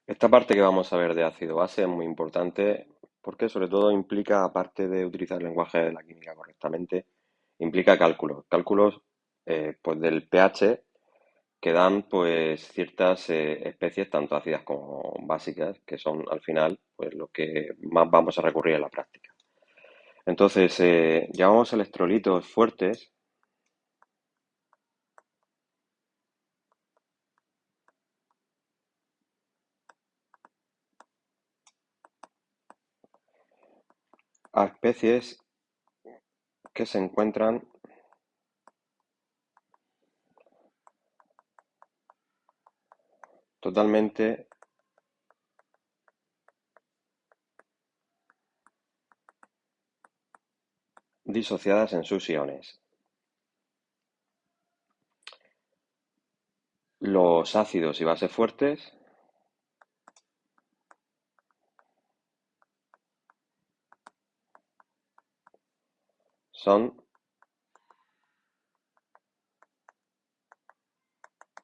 Esta parte que vamos a ver de ácido base es muy importante porque sobre todo implica, aparte de utilizar el lenguaje de la química correctamente, implica cálculos. Cálculos pues del pH que dan pues ciertas especies, tanto ácidas como básicas, que son al final pues lo que más vamos a recurrir en la práctica. Entonces, llamamos electrolitos fuertes a especies que se encuentran totalmente disociadas en sus iones. Los ácidos y bases fuertes son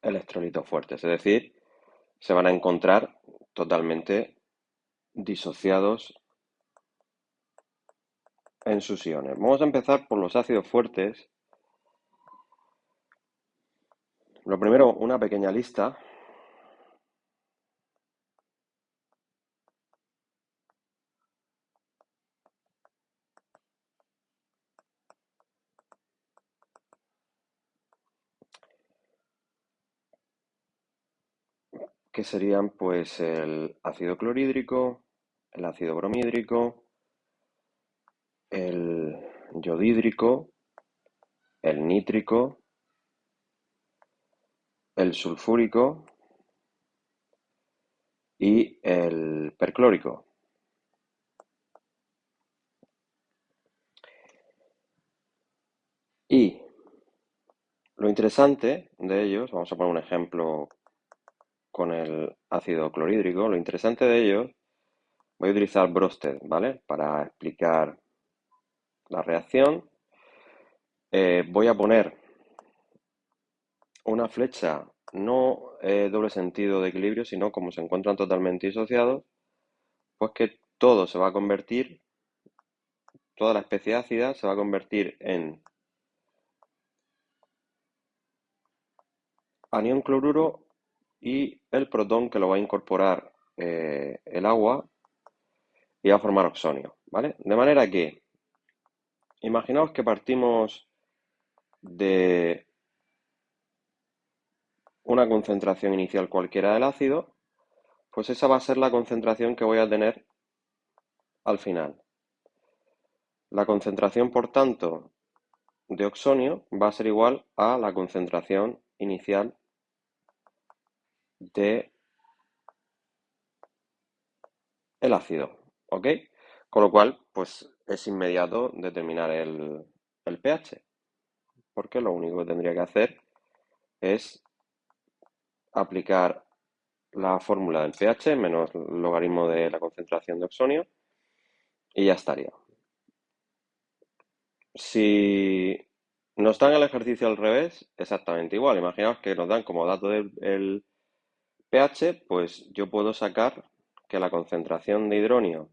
electrolitos fuertes, es decir, se van a encontrar totalmente disociados en sus iones. Vamos a empezar por los ácidos fuertes. Lo primero, una pequeña lista. Que serían pues el ácido clorhídrico, el ácido bromhídrico, el yodhídrico, el nítrico, el sulfúrico y el perclórico. Y lo interesante de ellos, vamos a poner un ejemplo con el ácido clorhídrico, lo interesante de ellos, voy a utilizar Bronsted, ¿vale? Para explicar la reacción. Voy a poner una flecha, no doble sentido de equilibrio, sino como se encuentran totalmente disociados, pues que todo se va a convertir, toda la especie ácida se va a convertir en anión cloruro y el protón que lo va a incorporar el agua y va a formar oxonio, ¿vale? De manera que, imaginaos que partimos de una concentración inicial cualquiera del ácido, pues esa va a ser la concentración que voy a tener al final. La concentración, por tanto, de oxonio va a ser igual a la concentración inicial de el ácido, ¿ok? Con lo cual, pues es inmediato determinar el pH, porque lo único que tendría que hacer es aplicar la fórmula del pH menos el logaritmo de la concentración de oxonio y ya estaría. Si nos dan el ejercicio al revés, exactamente igual. Imaginaos que nos dan como dato el pH, pues yo puedo sacar que la concentración de hidronio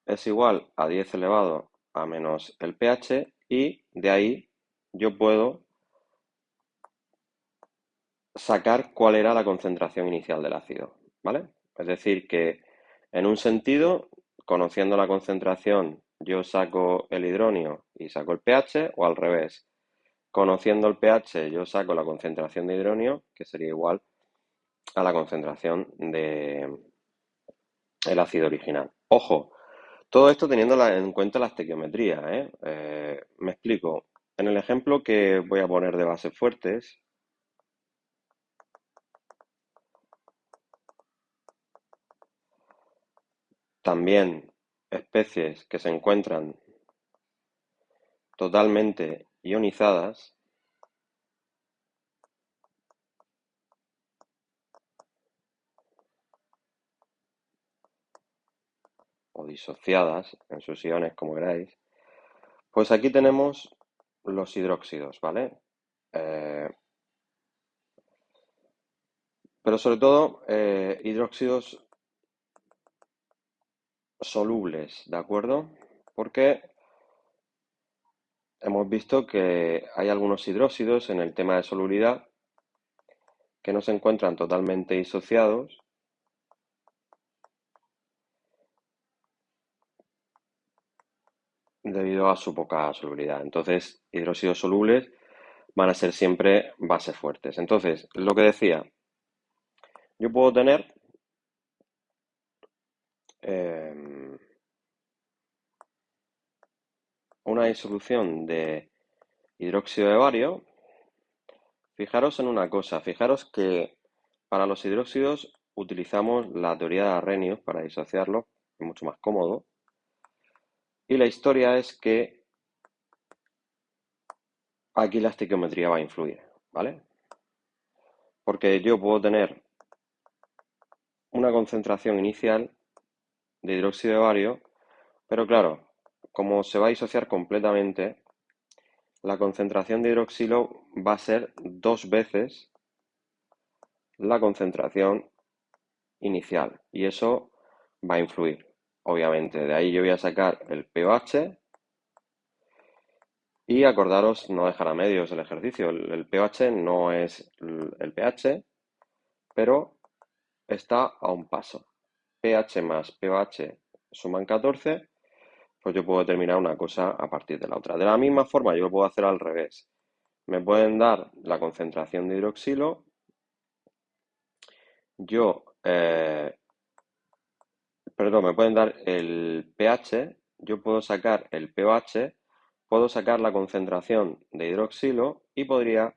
es igual a 10 elevado a menos el pH y de ahí yo puedo sacar cuál era la concentración inicial del ácido, ¿vale? Es decir, que en un sentido, conociendo la concentración, yo saco el hidronio y saco el pH, o al revés, conociendo el pH, yo saco la concentración de hidronio, que sería igual a la concentración de el ácido original. Ojo, todo esto teniendo en cuenta la estequiometría, ¿eh? Me explico. En el ejemplo que voy a poner de bases fuertes, también especies que se encuentran totalmente ionizadas o disociadas en sus iones, como queráis, pues aquí tenemos los hidróxidos, ¿vale? Eh, pero sobre todo hidróxidos solubles, ¿de acuerdo? Porque hemos visto que hay algunos hidróxidos en el tema de solubilidad que no se encuentran totalmente disociados debido a su poca solubilidad. Entonces, hidróxidos solubles van a ser siempre bases fuertes. Entonces, lo que decía, yo puedo tener una disolución de hidróxido de bario. Fijaros en una cosa, fijaros que para los hidróxidos utilizamos la teoría de Arrhenius para disociarlos, es mucho más cómodo. Y la historia es que aquí la estequiometría va a influir, ¿vale? Porque yo puedo tener una concentración inicial de hidróxido de bario, pero claro, como se va a disociar completamente, la concentración de hidroxilo va a ser 2 veces la concentración inicial y eso va a influir, obviamente. De ahí yo voy a sacar el pH y acordaros no dejar a medios el ejercicio. El pH no es el pH, pero está a un paso. pH más pH suman 14, pues yo puedo determinar una cosa a partir de la otra. De la misma forma, yo lo puedo hacer al revés. Me pueden dar la concentración de hidroxilo. Perdón, me pueden dar el pH. Yo puedo sacar el pH, puedo sacar la concentración de hidroxilo y podría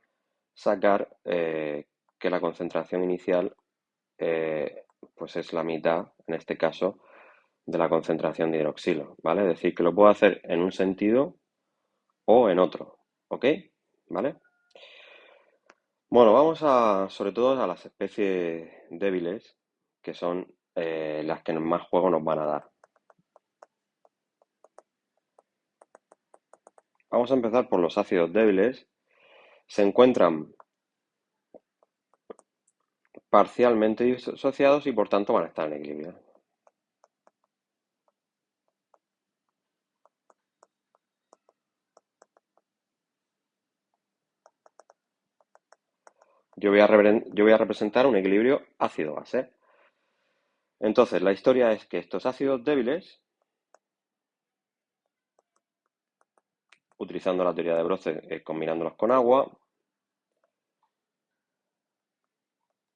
sacar que la concentración inicial pues es la mitad, en este caso, de la concentración de hidroxilo, ¿vale? Es decir, que lo puedo hacer en un sentido o en otro, ¿ok? ¿Vale? Bueno, vamos sobre todo a las especies débiles, que son las que más juego nos van a dar. Vamos a empezar por los ácidos débiles. Se encuentran parcialmente disociados y por tanto van a estar en equilibrio. Yo voy a representar un equilibrio ácido-base. Entonces, la historia es que estos ácidos débiles, utilizando la teoría de Brose, combinándolos con agua,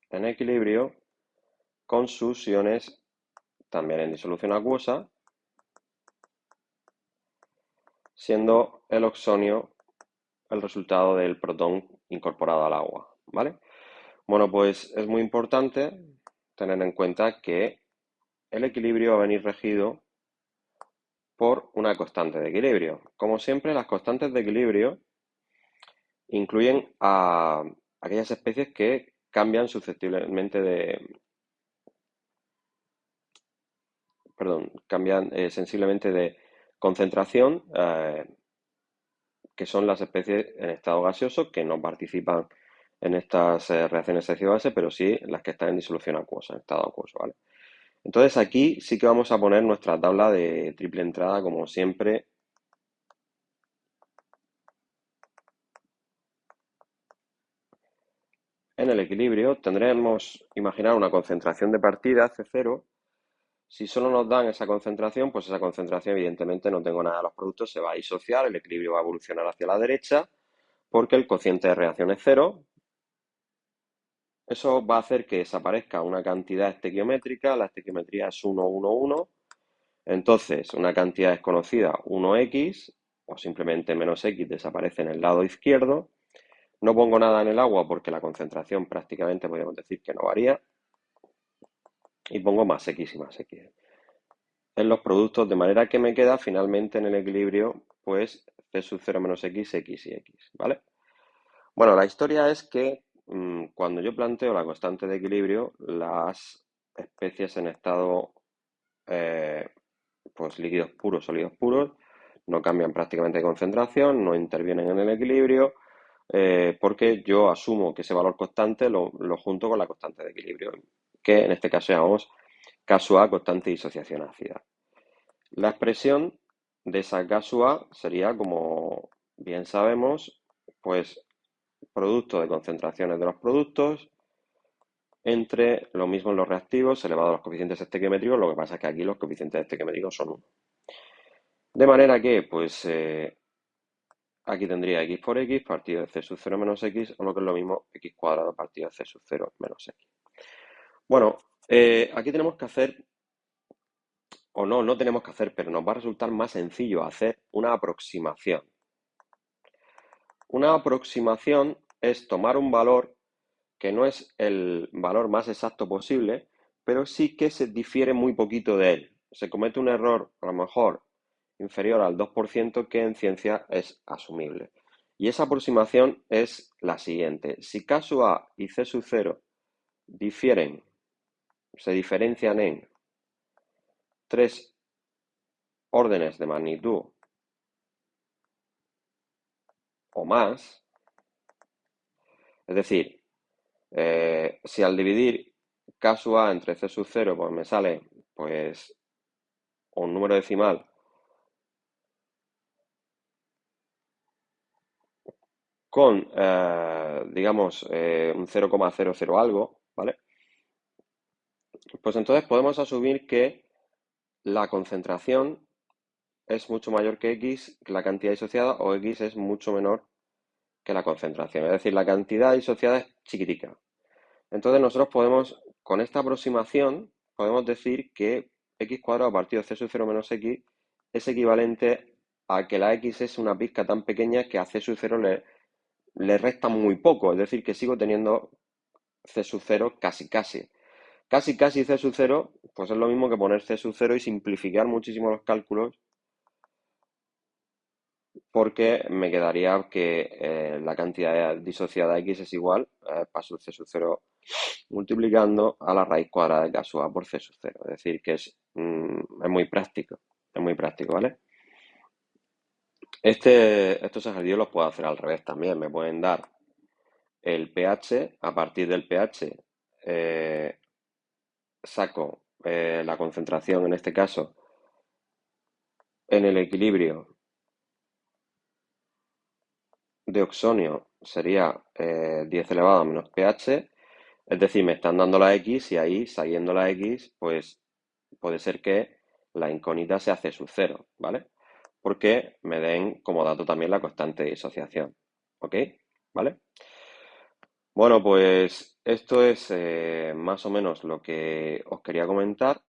en equilibrio con sus iones también en disolución acuosa, siendo el oxonio el resultado del protón incorporado al agua, ¿vale? Bueno, pues es muy importante tener en cuenta que el equilibrio va a venir regido por una constante de equilibrio. Como siempre, las constantes de equilibrio incluyen a aquellas especies que cambian susceptiblemente cambian sensiblemente de concentración, que son las especies en estado gaseoso que no participan en estas reacciones ácido-base, pero sí las que están en disolución acuosa, en estado acuoso, ¿vale? Entonces aquí sí que vamos a poner nuestra tabla de triple entrada, como siempre. En el equilibrio tendremos, imaginar una concentración de partida, C0. Si solo nos dan esa concentración, pues esa concentración evidentemente no tengo nada de los productos, se va a disociar, el equilibrio va a evolucionar hacia la derecha, porque el cociente de reacción es cero. Eso va a hacer que desaparezca una cantidad estequiométrica, la estequiometría es 1, 1, 1. Entonces, una cantidad desconocida, 1x, o simplemente menos x, desaparece en el lado izquierdo. No pongo nada en el agua porque la concentración prácticamente podríamos decir que no varía. Y pongo más x y más x en los productos, de manera que me queda finalmente en el equilibrio, pues c sub 0 menos x, x y x, ¿vale? Bueno, la historia es que cuando yo planteo la constante de equilibrio, las especies en estado pues líquidos puros, sólidos puros, no cambian prácticamente de concentración, no intervienen en el equilibrio, porque yo asumo que ese valor constante lo junto con la constante de equilibrio, que en este caso llamamos K-A, constante de disociación ácida. La expresión de esa K-A sería, como bien sabemos, pues producto de concentraciones de los productos entre lo mismo en los reactivos elevado a los coeficientes estequiométricos, lo que pasa es que aquí los coeficientes estequiométricos son 1. De manera que, pues, aquí tendría x por x partido de c sub 0 menos x, o lo que es lo mismo, x cuadrado partido de c sub 0 menos x. Bueno, aquí tenemos que hacer, o no tenemos que hacer, pero nos va a resultar más sencillo hacer una aproximación. Una aproximación es tomar un valor que no es el valor más exacto posible, pero sí que se difiere muy poquito de él. Se comete un error, a lo mejor, inferior al 2%, que en ciencia es asumible. Y esa aproximación es la siguiente. Si K sub A y C sub 0 se diferencian en 3 órdenes de magnitud o más, es decir, si al dividir K sub A entre C sub 0, pues me sale pues un número decimal con, digamos, un 0,00 algo, ¿vale? Pues entonces podemos asumir que la concentración es mucho mayor que X, que la cantidad disociada, o X es mucho menor que la concentración. Es decir, la cantidad disociada es chiquitica. Entonces nosotros podemos, con esta aproximación, podemos decir que x cuadrado partido de c sub 0 menos x es equivalente a que la x es una pizca tan pequeña que a c sub 0 le resta muy poco. Es decir, que sigo teniendo c sub 0 casi casi. Casi casi c sub 0, pues es lo mismo que poner c sub 0 y simplificar muchísimo los cálculos, porque me quedaría que la cantidad disociada x es igual, paso c sub 0 multiplicando a la raíz cuadrada de K sub A por C sub 0. Es decir, que es muy práctico. Es muy práctico, ¿vale? Estos ejercicios los puedo hacer al revés también. Me pueden dar el pH. A partir del pH saco la concentración, en este caso, en el equilibrio de oxonio sería 10 elevado a menos pH. Es decir, me están dando la X y ahí, sabiendo la X, pues puede ser que la incógnita sea C sub 0, ¿vale? Porque me den como dato también la constante de disociación, ¿ok? ¿Vale? Bueno, pues esto es más o menos lo que os quería comentar.